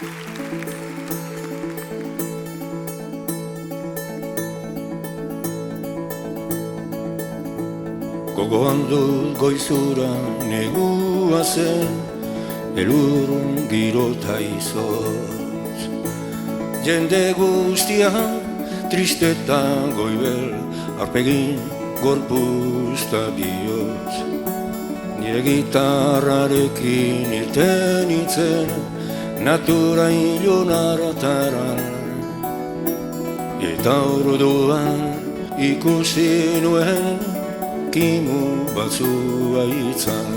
Gogoan dut goizura negua zen, elur girota izoz. Jende guztia tristeta goibel, arpegin gorpuzta bihotz. Nire gitarrarekin irten itzen, natura ilun hartara. Eta orduan ikusi nuen, kimu batzua itzan.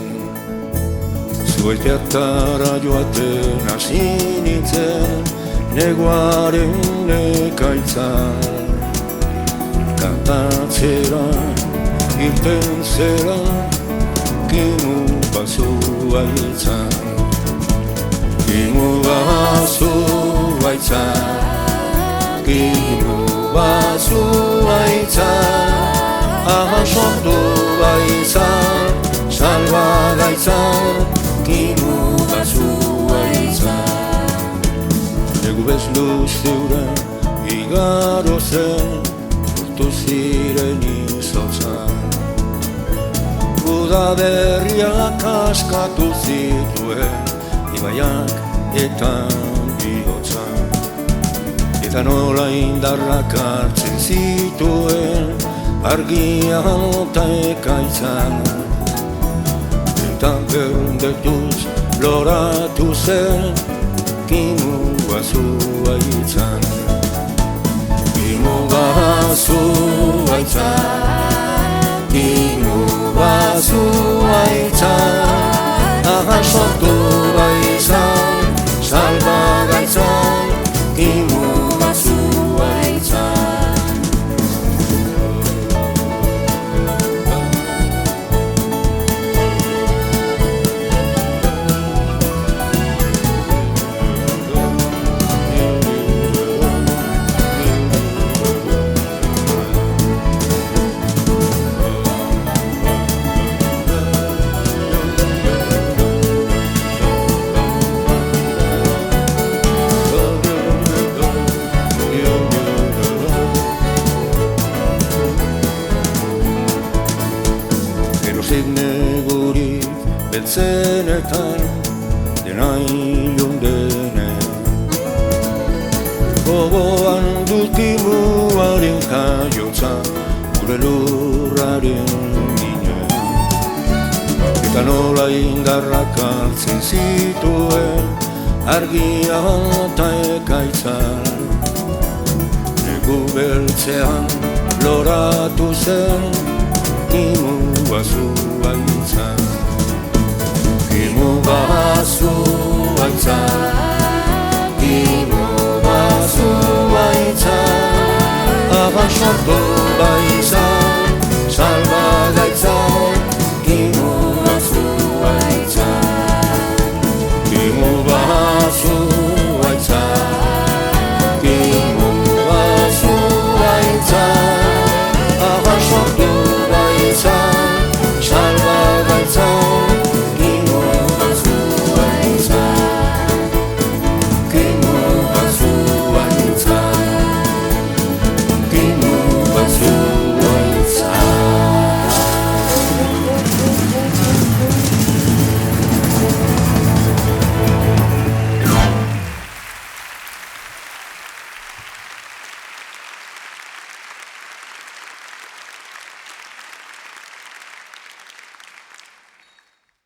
Zuaiteatara joaten hasi nintzen, neguaren ekaitzan. Kantatzera, irten zera, kimu batzua itzan. Kimu batzua itzan, kimu batzua itzan. Sortu baitzan, salba gaitzan, kimu batzua itzan. Egu bezlu zeura igaro zen, urtu ziren izotzan. Uda berriak askatu zituen, ibaiak eta bihotzan. Eta nola indarrak hartzen zituen, argia eta ekaitzan. Eta berdetuz loratu zen, kimu batzua itzan. Kimu batzua itzan, kimu batzua itzan. Sortu baitzan, salba gaitzan, kimu batzua itzan. Negurik beltzenetan dena ilun denen. Gogoan dut kimuaren jaiotza, gure lurraren ginen. Eta nola indarrak hartzen zituen, argia eta ekaitzan. Negu beltzean loratu zen, kimu batzua itzan. Kimu batzua itzan, kimu batzua itzan. Sortu